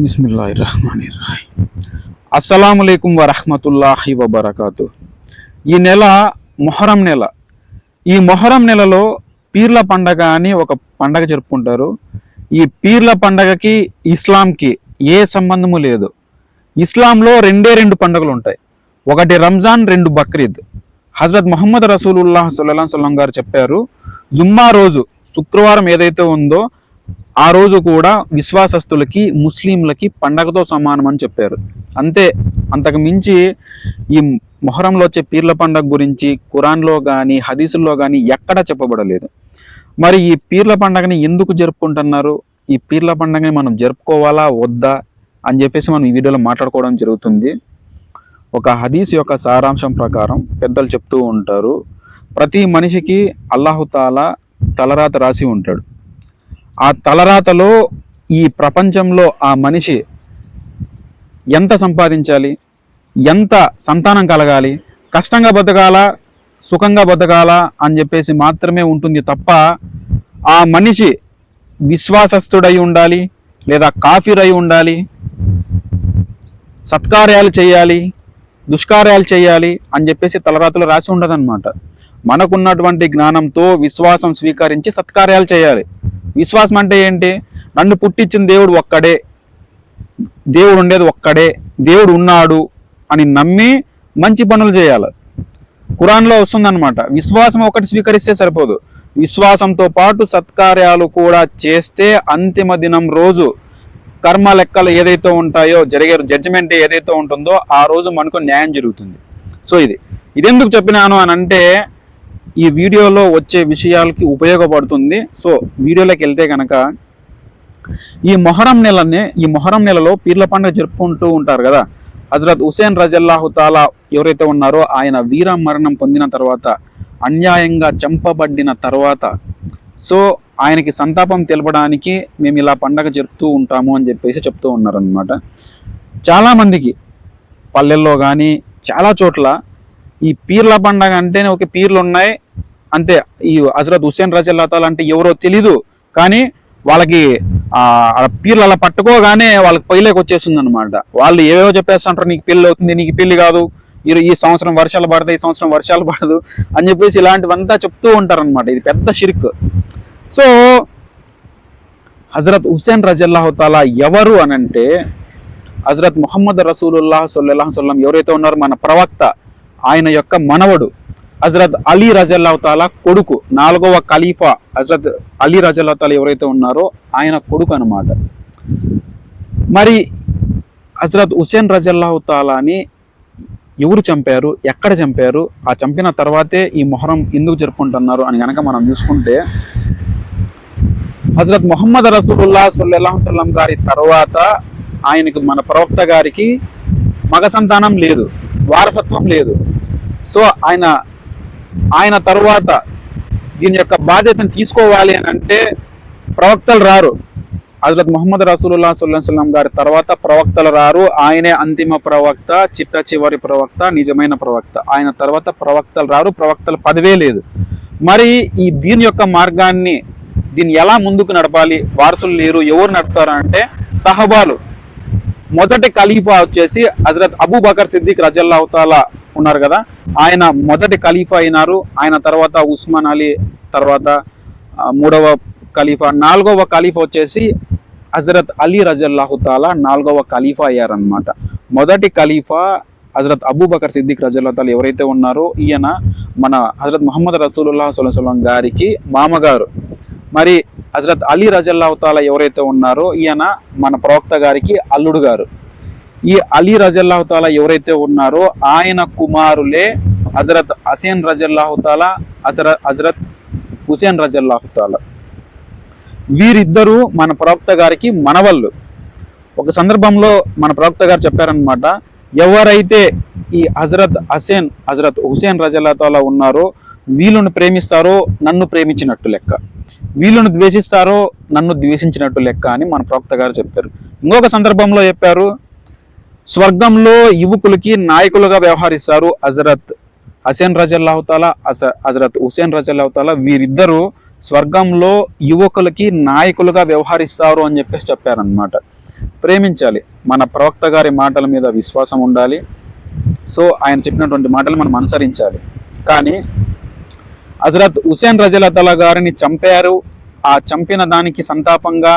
బిస్మిల్లాహిర్రహ్మానిర్రహీం. అస్సలాముఅలైకుం వరహ్మతుల్లాహి వబరకాతు. ఈ నెల మొహరం నెల. ఈ మొహరం నెలలో పీర్ల పండగ అని ఒక పండగ జరుపుకుంటారు. ఈ పీర్ల పండగకి ఇస్లాంకి ఏ సంబంధము లేదు. ఇస్లాంలో రెండు పండుగలు ఉంటాయి. ఒకటి రంజాన్, రెండు బక్రీద్. హజరత్ ముహమ్మద్ రసూలుల్లాహ్ సల్లల్లాహు అలైహి వసల్లం గారు చెప్పారు, జుమ్మా రోజు శుక్రవారం ఏదైతే ఉందో ఆ రోజు కూడా విశ్వాసస్తులకి ముస్లింలకి పండగతో సమానం అని చెప్పారు. అంతే, అంతకు మించి ఈ మొహరంలో వచ్చే పీర్ల పండగ గురించి ఖురాన్లో కానీ హదీసుల్లో కానీ ఎక్కడా చెప్పబడలేదు. మరి ఈ పీర్ల పండగని ఎందుకు జరుపుకుంటున్నారు, ఈ పీర్ల పండగని మనం జరుపుకోవాలా వద్దా అని చెప్పేసి మనం ఈ వీడియోలో మాట్లాడుకోవడం జరుగుతుంది. ఒక హదీస్ యొక్క సారాంశం ప్రకారం పెద్దలు చెప్తూ ఉంటారు, ప్రతి మనిషికి అల్లాహుతాలా తలరాత రాసి ఉంటాడు. ఆ తలరాతలో ఈ ప్రపంచంలో ఆ మనిషి ఎంత సంపాదించాలి, ఎంత సంతానం కలగాలి, కష్టంగా బతకాలా సుఖంగా బతకాలా అని చెప్పేసి మాత్రమే ఉంటుంది తప్ప ఆ మనిషి విశ్వాసస్తుడై ఉండాలి లేదా కాఫిర్ అయి ఉండాలి, సత్కార్యాలు చేయాలి దుష్కార్యాలు చేయాలి అని చెప్పేసి తలరాతలో రాసి ఉండదన్నమాట. మనకున్నటువంటి జ్ఞానంతో విశ్వాసం స్వీకరించి సత్కార్యాలు చేయాలి. విశ్వాసం అంటే ఏంటి? నన్ను పుట్టించిన దేవుడు ఒక్కడే, దేవుడు ఉండేది ఒక్కడే, దేవుడు ఉన్నాడు అని నమ్మి మంచి పనులు చేయాలి. ఖురాన్లో వస్తుందన్నమాట. విశ్వాసం ఒకటి స్వీకరిస్తే సరిపోదు, విశ్వాసంతో పాటు సత్కార్యాలు కూడా చేస్తే అంతిమ దినం రోజు కర్మ లెక్కలు ఏదైతే ఉంటాయో జరిగే జడ్జిమెంట్ ఏదైతే ఉంటుందో ఆ రోజు మనకు న్యాయం జరుగుతుంది. సో ఇదెందుకు చెప్పినాను అని అంటే ఈ వీడియోలో వచ్చే విషయాలకి ఉపయోగపడుతుంది. సో వీడియోలోకి వెళ్తే కనుక ఈ మొహరం నెలలో పీర్ల పండుగ జరుపుకుంటూ ఉంటారు కదా. హజరత్ హుసేన్ రజల్లాహు తాలా ఎవరైతే ఉన్నారో ఆయన వీర మరణం పొందిన తర్వాత, అన్యాయంగా చంపబడిన తర్వాత, సో ఆయనకి సంతాపం తెలపడానికి మేము ఇలా పండగ జరుపుతూ ఉంటాము అని చెప్పేసి చెప్తూ ఉన్నారనమాట. చాలామందికి పల్లెల్లో కానీ చాలా చోట్ల ఈ పీర్ల పండగ అంటేనే ఒక పీర్లు ఉన్నాయి అంతే. ఈ హజరత్ హుసేన్ రజల్లాహు తాలా అంటే ఎవరో తెలీదు, కానీ వాళ్ళకి పీర్లు అలా పట్టుకోగానే వాళ్ళకి పైలోకి వచ్చేస్తుంది అనమాట. వాళ్ళు ఏవేవో చెప్పేస్తుంటారు, నీకు పెళ్ళి అవుతుంది, నీకు పెళ్లి కాదు, ఈ సంవత్సరం వర్షాలు పడతాయి, ఈ సంవత్సరం వర్షాలు పడదు అని చెప్పేసి ఇలాంటివంతా చెప్తూ ఉంటారనమాట. ఇది పెద్ద షిర్క్. సో హజరత్ హుసేన్ రజల్లాహు తాలా ఎవరు అనంటే హజరత్ ముహమ్మద్ రసూలుల్లాహ్ సల్లల్లాహు అలైహి వసల్లం ఎవరైతే ఉన్నారో మన ప్రవక్త, ఆయన యొక్క మనవడు హజరత్ అలీ రజల్లాహు తాలా కొడుకు, 4వ ఖలీఫా హజరత్ అలీ రజల్లాహు తాలా ఎవరైతే ఉన్నారో ఆయన కొడుకు అనమాట. మరి హజరత్ హుసేన్ రజల్లాహు తాలాని ఎవరు చంపారు, ఎక్కడ చంపారు, ఆ చంపిన తర్వాతే ఈ మొహరం ఎందుకు జరుపుకుంటున్నారు అని కనుక మనం చూసుకుంటే, హజరత్ ముహమ్మద్ రసూలుల్లాహ్ సల్లల్లాహు అలైహి వసల్లం గారి తర్వాత ఆయనకు మన ప్రవక్త గారికి మగ సంతానం లేదు, వారసత్వం లేదు. సో ఆయన తరువాత దీని యొక్క బాధ్యతను తీసుకోవాలి అని అంటే ప్రవక్తలు రారు. హజరత్ ముహమ్మద్ రసూలుల్లాహ్ సల్లల్లాహు అలైహి వసల్లం గారి తర్వాత ప్రవక్తలు రారు. ఆయనే అంతిమ ప్రవక్త, చిట్ట చివరి ప్రవక్త, నిజమైన ప్రవక్త. ఆయన తర్వాత ప్రవక్తలు రారు, ప్రవక్తల పదవే లేదు. మరి దీని యొక్క మార్గాన్ని దీన్ని ఎలా ముందుకు నడపాలి? వారసులు లేరు, ఎవరు నడుపుతారంటే సహబాలు. మొదటి ఖలీఫా వచ్చేసి హజరత్ అబూబకర్ సిద్దిక్ రజల్లాహు తాలా ఉన్నారు కదా, ఆయన మొదటి ఖలీఫా అయినారు. ఆయన తర్వాత ఉస్మాన్ అలీ, తర్వాత 3వ ఖలీఫా, 4వ ఖలీఫా వచ్చేసి హజరత్ అలీ రజల్లాహు తాలా 4వ ఖలీఫా అయ్యారనమాట. మొదటి ఖలీఫా హజరత్ అబూబకర్ సిద్దిక్ రజల్లాహు తాలా ఎవరైతే ఉన్నారో ఈయన మన హజరత్ ముహమ్మద్ రసూలుల్లాహ్ సల్లల్లాహు అలైహి వసల్లం గారికి మామగారు. మరి హజరత్ అలీ రజల్లాహు తాలా ఎవరైతే ఉన్నారో ఈయన మన ప్రవక్త గారికి అల్లుడు గారు. ఈ అలీ రజల్లాహు తాలా ఎవరైతే ఉన్నారో ఆయన కుమారులే హజరత్ హుసేన్ రజల్లాహు తాలా, హజరత్ హుసేన్ రజల్లాహు తాలా. వీరిద్దరూ మన ప్రవక్త గారికి మనవళ్ళు. ఒక సందర్భంలో మన ప్రవక్త గారు చెప్పారనమాట, ఎవరైతే ఈ హజరత్ హుసేన్ రజల్లాహు తాలా ఉన్నారో వీళ్ళను ప్రేమిస్తారో నన్ను ప్రేమించినట్టు లెక్క, వీళ్ళను ద్వేషిస్తారో నన్ను ద్వేషించినట్టు లెక్క అని మన ప్రవక్త గారు చెప్పారు. ఇంకొక సందర్భంలో చెప్పారు, స్వర్గంలో యువకులకి నాయకులుగా వ్యవహరిస్తారు హజరత్ హుసేన్ రజల్లాహు తాలా, హజరత్ హుసేన్ రజల్లాహు తాలా. వీరిద్దరూ స్వర్గంలో యువకులకి నాయకులుగా వ్యవహరిస్తారు అని చెప్పేసి చెప్పారనమాట. ప్రేమించాలి, మన ప్రవక్త గారి మాటల మీద విశ్వాసం ఉండాలి. సో ఆయన చెప్పినటువంటి మాటలు మనం అనుసరించాలి. కానీ హజరత్ హుసేన్ రజల్లాహు గారిని చంపారు, ఆ చంపిన దానికి సంతాపంగా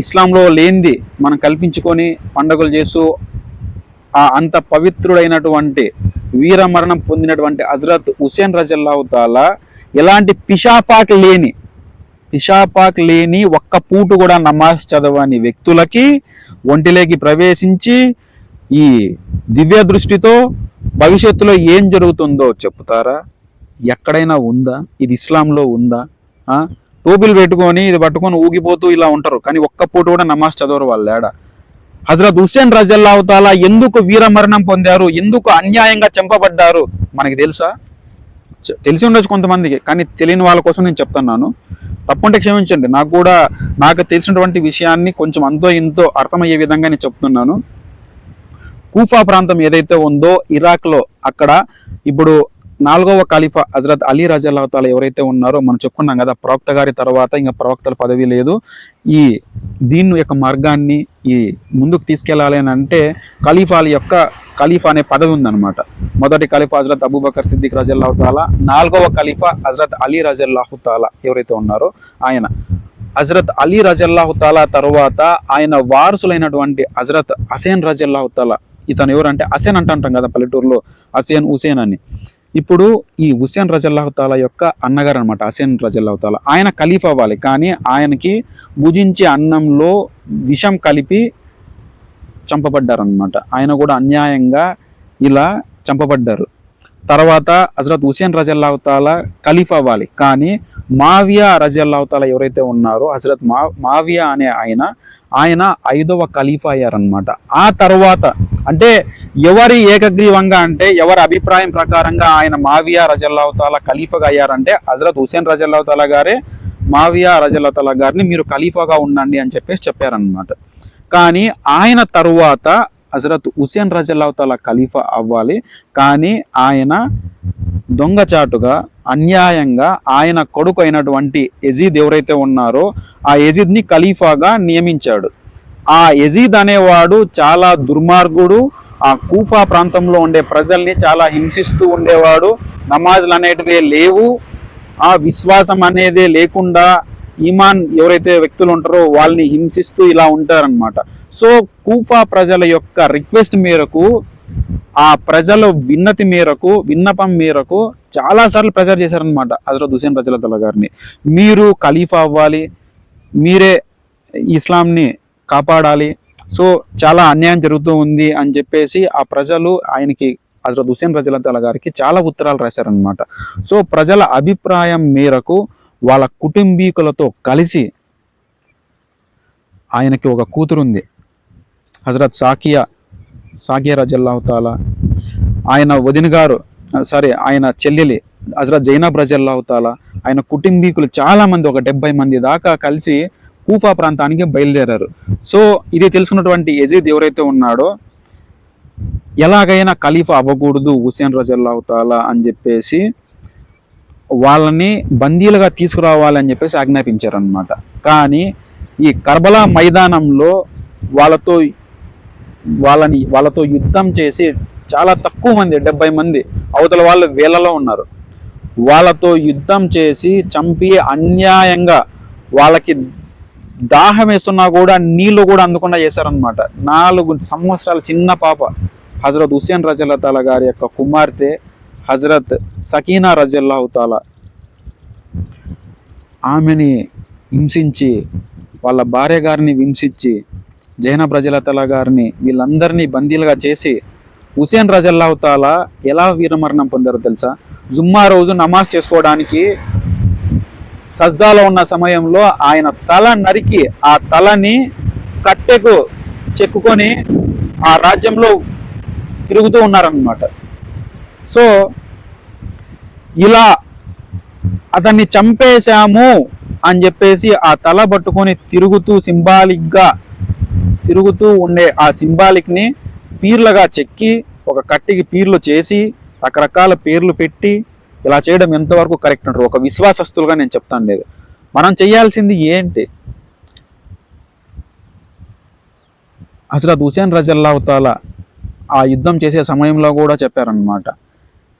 ఇస్లాంలో లేనిది మనం కల్పించుకొని పండుగలు చేస్తూ ఆ అంత పవిత్రుడైనటువంటి వీరమరణం పొందినటువంటి హజరత్ హుసేన్ రజల్లాహు తాలా ఎలాంటి పిషాపాక్ లేని ఒక్క పూట కూడా నమాజ్ చదవని వ్యక్తులకి ఒంటిలోకి ప్రవేశించి ఈ దివ్య దృష్టితో భవిష్యత్తులో ఏం జరుగుతుందో చెప్తారా? ఎక్కడైనా ఉందా? ఇది ఇస్లాంలో ఉందా? టోపీలు పెట్టుకొని ఇది పట్టుకొని ఊగిపోతూ ఇలా ఉంటారు, కానీ ఒక్క పూట కూడా నమాజ్ చదవరు వాళ్ళు ఏడ. హజరత్ హుసేన్ రజల్లాహు తాలా ఎందుకు వీరమరణం పొందారు, ఎందుకు అన్యాయంగా చంపబడ్డారు మనకి తెలుసా? తెలిసి ఉండొచ్చు కొంతమందికి, కానీ తెలియని వాళ్ళ కోసం నేను చెప్తున్నాను. తప్పుంటే క్షమించండి. నాకు తెలిసినటువంటి విషయాన్ని కొంచెం అంతో ఇంతో అర్థమయ్యే విధంగా నేను చెప్తున్నాను. కూఫా ప్రాంతం ఏదైతే ఉందో ఇరాక్లో, అక్కడ ఇప్పుడు 4వ ఖలీఫా హజరత్ అలీ రజల్లాహు తాలా ఎవరైతే ఉన్నారో మనం చెప్పుకున్నాం కదా, ప్రవక్త గారి తర్వాత ఇంకా ప్రవక్తల పదవి లేదు. ఈ దీని యొక్క మార్గాన్ని ఈ ముందుకు తీసుకెళ్లాలి అని అంటే ఖలీఫా అనే పదవి ఉందన్నమాట. మొదటి ఖలీఫా హజరత్ అబూబకర్ సిద్దిక్ రజల్లాహు తాలా, 4వ ఖలీఫా హజరత్ అలీ రజల్లాహు తాలా ఎవరైతే ఉన్నారో ఆయన. హజరత్ అలీ రజల్లాహు తాలా తర్వాత ఆయన వారసులైనటువంటి హజరత్ హసేన్ రజల్లాహు తాలా, ఇతను ఎవరంటే హసేన్ అంటాం కదా పల్లెటూరులో, హుసేన్ అని. ఇప్పుడు ఈ హుసేన్ రజల్లాహు తాలా యొక్క అన్నగారు అనమాట హసేన్ రజల్లాహు తాలా. ఆయన ఖలీఫా అవ్వాలి, కానీ ఆయనకి భుజించే అన్నంలో విషం కలిపి చంపబడ్డారనమాట. ఆయన కూడా అన్యాయంగా ఇలా చంపబడ్డారు. తర్వాత హజరత్ హుసేన్ రజల్లాహు తాలా ఖలీఫా అవ్వాలి, కానీ మావియా రజల్లాహు తాలా ఎవరైతే ఉన్నారో హజరత్ మావియా అనే ఆయన 5వ ఖలీఫా అయ్యారనమాట. ఆ తర్వాత అంటే ఎవరి ఏకగ్రీవంగా అంటే ఎవరి అభిప్రాయం ప్రకారంగా ఆయన మావియా రజల్లాహు తాలా ఖలీఫాగా అయ్యారంటే హజరత్ హుసేన్ రజల్లాహు తాలా గారే మావియా రజల్లాహు తాలా గారిని మీరు ఖలీఫాగా ఉండండి అని చెప్పారనమాట. కానీ ఆయన తరువాత హజరత్ హుసేన్ రజల్లాహు తాలా ఖలీఫా అవ్వాలి, కానీ ఆయన దొంగచాటుగా అన్యాయంగా ఆయన కొడుకు అయినటువంటి యజీద్ ఎవరైతే ఉన్నారో ఆ యజీద్ని ఖలీఫాగా నియమించాడు. ఆ యజీద్ అనేవాడు చాలా దుర్మార్గుడు. ఆ కూఫా ప్రాంతంలో ఉండే ప్రజల్ని చాలా హింసిస్తూ ఉండేవాడు. నమాజులు అనేటివే లేవు, ఆ విశ్వాసం అనేదే లేకుండా ఈమాన్ ఎవరైతే వ్యక్తులు ఉంటారో వాళ్ళని హింసిస్తూ ఇలా ఉంటారనమాట. సో కూఫా ప్రజల యొక్క రిక్వెస్ట్ మేరకు, ఆ ప్రజల విన్నపం మేరకు చాలాసార్లు ప్రెజర్ చేశారనమాట హజరత్ హుసేన్ రజల్లాహు తాలా గారిని. మీరు ఖలీఫా అవ్వాలి, మీరే ఇస్లాంని కాపాడాలి, సో చాలా అన్యాయం జరుగుతూ ఉంది అని చెప్పేసి ఆ ప్రజలు ఆయనకి హజరత్ హుసేన్ రజల్లాహు తాలా గారికి చాలా ఉత్తరాలు రాశారనమాట. సో ప్రజల అభిప్రాయం మేరకు వాళ్ళ కుటుంబీకులతో కలిసి, ఆయనకి ఒక కూతురుంది హజరత్ సాకియా రజల్లాహు తాలా, ఆయన వదిన గారు ఆయన చెల్లెలి హజరత్ జైనబ్ రజల్లాహు తాలా, ఆయన కుటుంబీకులు చాలా మంది, ఒక 70 మంది దాకా కలిసి కూఫా ప్రాంతానికి బయలుదేరారు. సో ఇది తెలుసుకున్నటువంటి యజీద్ ఎవరైతే ఉన్నాడో ఎలాగైనా ఖలీఫా అవ్వకూడదు హుసేన్ రజల్లాహు తాలా అని చెప్పేసి వాళ్ళని బందీలుగా తీసుకురావాలని చెప్పేసి ఆజ్ఞాపించారనమాట. కానీ ఈ కర్బలా మైదానంలో వాళ్ళతో యుద్ధం చేసి చాలా తక్కువ మంది, 70 మంది, అవతల వాళ్ళు వేలలో ఉన్నారు, వాళ్ళతో యుద్ధం చేసి చంపి అన్యాయంగా వాళ్ళకి దాహం వేస్తున్నా కూడా నీళ్లు కూడా అందకుండా చేశారనమాట. 4 సంవత్సరాల చిన్న పాప హజరత్ హుసేన్ రజల్లాహు తాలా గారి యొక్క కుమార్తె హజరత్ సకీనా రజల్లాహు తాలా, ఆమెని హింసించి, వాళ్ళ భార్య గారిని హింసించి, జైనబ్ రజల్లాహు తాలా గారిని, వీళ్ళందరినీ బందీలుగా చేసి హుసేన్ రజల్లాహు తాలా ఎలా వీరమరణం పొందారో తెలుసా? జుమ్మా రోజు నమాజ్ చేసుకోవడానికి సజ్దాలో ఉన్న సమయంలో ఆయన తల నరికి ఆ తలని కట్టెకు చెక్కుకొని ఆ రాజ్యంలో తిరుగుతూ ఉన్నారన్నమాట. సో ఇలా అతన్ని చంపేశాము అని చెప్పేసి ఆ తల పట్టుకొని తిరుగుతూ ఉండే ఆ సింబాలిక్ని పీర్లుగా చెక్కి ఒక కట్టికి పీర్లు చేసి రకరకాల పేర్లు పెట్టి ఇలా చేయడం ఎంతవరకు కరెక్ట్ అంటారు? ఒక విశ్వాసస్తులుగా నేను చెప్తాను లేదు. మనం చేయాల్సింది ఏంటి? హజరత్ హుసేన్ రజల్లాహు తాలా ఆ యుద్ధం చేసే సమయంలో కూడా చెప్పారనమాట,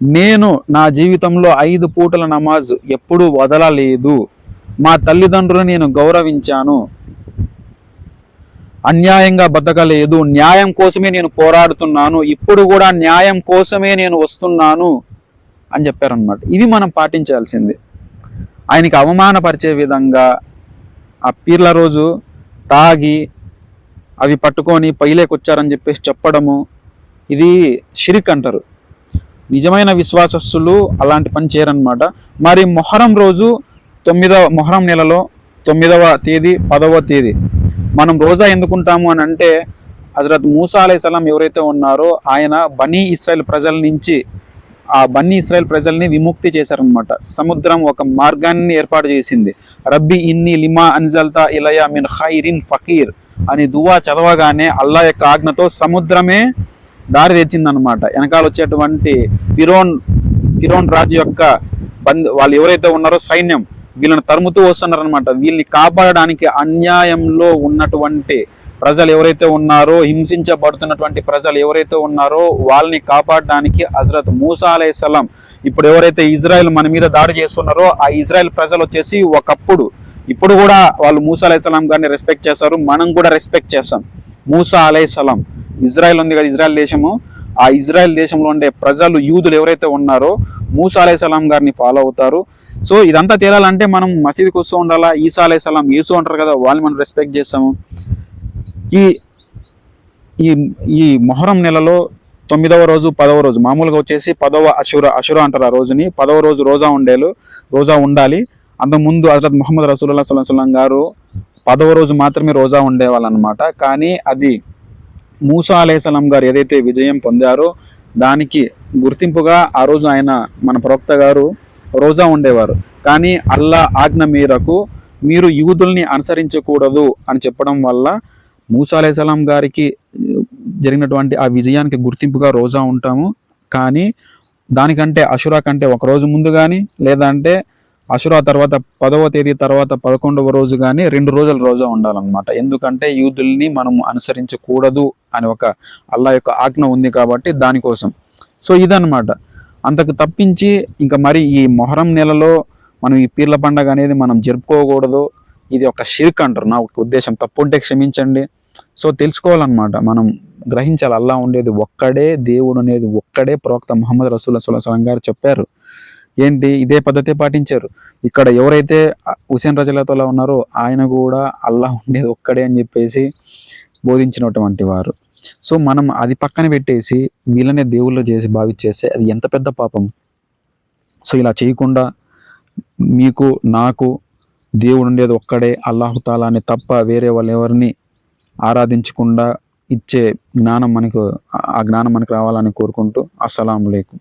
నేను నా జీవితంలో 5 పూటల నమాజ్ ఎప్పుడూ వదలలేదు, మా తల్లిదండ్రులను నేను గౌరవించాను, అన్యాయంగా బతకలేదు, న్యాయం కోసమే నేను పోరాడుతున్నాను, ఇప్పుడు కూడా న్యాయం కోసమే నేను వస్తున్నాను అని చెప్పారనమాట. ఇవి మనం పాటించాల్సింది. ఆయనకి అవమానపరిచే విధంగా ఆ పీర్ల రోజు తాగి అవి పట్టుకొని పైలేకొచ్చారని చెప్పేసి చెప్పడము, ఇది షిరిక్ అంటారు. నిజమైన విశ్వాసస్తులు అలాంటి పని చేయరనమాట. మరి మొహరం రోజు మొహరం నెలలో 9వ తేదీ 10వ తేదీ మనం రోజా ఎందుకుంటాము అని అంటే, హజరత్ మూసా అలైహిస్సలాం ఎవరైతే ఉన్నారో ఆయన బనీ ఇస్రాయేల్ ప్రజల నుంచి ఆ బన్నీ ఇస్రాయేల్ ప్రజల్ని విముక్తి చేశారనమాట. సముద్రం ఒక మార్గాన్ని ఏర్పాటు చేసింది. రబ్బీ ఇన్ని లిమా అన్జల్తా ఇలయా మిన్ ఖైరిన్ ఫకీర్ అని దువా చదవగానే అల్లా యొక్క ఆజ్ఞతో సముద్రమే దారి తెచ్చిందనమాట. వెనకాల వచ్చేటువంటి ఫిరోన్ రాజు యొక్క వాళ్ళు ఎవరైతే ఉన్నారో సైన్యం వీళ్ళని తరుముతూ వస్తున్నారనమాట. వీళ్ళని కాపాడడానికి అన్యాయంలో ఉన్నటువంటి ప్రజలు ఎవరైతే ఉన్నారో, హింసించబడుతున్నటువంటి ప్రజలు ఎవరైతే ఉన్నారో వాళ్ళని కాపాడడానికి హజరత్ మూసా అలైహిస్సలాం, ఇప్పుడు ఎవరైతే ఇజ్రాయెల్ మన మీద దాడి చేస్తున్నారో ఆ ఇజ్రాయెల్ ప్రజలు వచ్చేసి ఒకప్పుడు, ఇప్పుడు కూడా వాళ్ళు మూసా అలైహిస్సలాం గారిని రెస్పెక్ట్ చేస్తారు, మనం కూడా రెస్పెక్ట్ చేస్తాం. మూసా అలైహిస్సలాం, ఇజ్రాయెల్ ఉంది కదా ఇజ్రాయెల్ దేశము, ఆ ఇజ్రాయెల్ దేశంలో ఉండే ప్రజలు యూదులు ఎవరైతే ఉన్నారో మూసా అలైహిస్సలాం గారిని ఫాలో అవుతారు. సో ఇదంతా తేలాలంటే మనం మసీదుకి వస్తూ ఉండాలా. ఈసా అలైహిస్సలాం యేసు అంటారు కదా, వాళ్ళని మనం రెస్పెక్ట్ చేస్తాము. ఈ ఈ ఈ మొహరం నెలలో 9వ రోజు 10వ రోజు మామూలుగా వచ్చేసి 10వ అషురా అంటారు. ఆ రోజుని 10వ రోజు రోజా ఉండాలి. అంతకుముందు హజరత్ ముహమ్మద్ రసూలుల్లాహి స్వల్లల్లాహు అలైహి వసల్లం గారు 10వ రోజు మాత్రమే రోజా ఉండేవాళ్ళు అనమాట. కానీ అది మూసా అలైహిస్సలాం గారు ఏదైతే విజయం పొందారో దానికి గుర్తింపుగా ఆ రోజు మన ప్రవక్త గారు రోజా ఉండేవారు. కానీ అల్లా ఆజ్ఞ మేరకు మీరు యూదుల్ని అనుసరించకూడదు అని చెప్పడం వల్ల మూసా అలైహిస్సలాం గారికి జరిగినటువంటి ఆ విజయానికి గుర్తింపుగా రోజా ఉంటాము. కానీ దానికంటే అషురా కంటే ఒక రోజు ముందు కానీ, లేదంటే అషురా తర్వాత 10వ తేదీ తర్వాత 11వ రోజు కానీ 2 రోజులు రోజా ఉండాలన్నమాట. ఎందుకంటే యూదుల్ని మనం అనుసరించకూడదు అని ఒక అల్లా యొక్క ఆజ్ఞ ఉంది కాబట్టి దానికోసం. సో ఇదన్నమాట. అంతకు తప్పించి ఇంకా మరి ఈ మొహరం నెలలో మనం ఈ పీర్ల పండగ అనేది మనం జరుపుకోకూడదు. ఇది ఒక షిర్క్ అంటారు. నా ఉద్దేశం తప్పు ఉంటే క్షమించండి. సో తెలుసుకోవాలన్నమాట, మనం గ్రహించాలి అల్లా ఉండేది ఒక్కడే, దేవుడు అనేది ఒక్కడే. ప్రవక్త ముహమ్మద్ రసూలుల్లాహి స్వల్లల్లాహు అలైహి వసల్లం గారు చెప్పారు. ఏంటి, ఇదే పద్ధతి పాటించారు. ఇక్కడ ఎవరైతే హుసేన్ రజల్లాహు తాలా ఉన్నారో ఆయన కూడా అల్లా ఉండేది ఒక్కడే అని చెప్పేసి బోధించినటువంటి వారు. సో మనం అది పక్కన పెట్టేసి వీళ్ళనే దేవుళ్ళు చేసి భావించేస్తే అది ఎంత పెద్ద పాపం. సో ఇలా చేయకుండా మీకు నాకు దేవుడు ఉండేది ఒక్కడే అల్లాహు తాలాని తప్ప వేరే వాళ్ళు ఎవరిని ఆరాధించకుండా ఇచ్చే జ్ఞానం ఆ జ్ఞానం మనకు రావాలని కోరుకుంటూ అస్సలాము అలైకుం.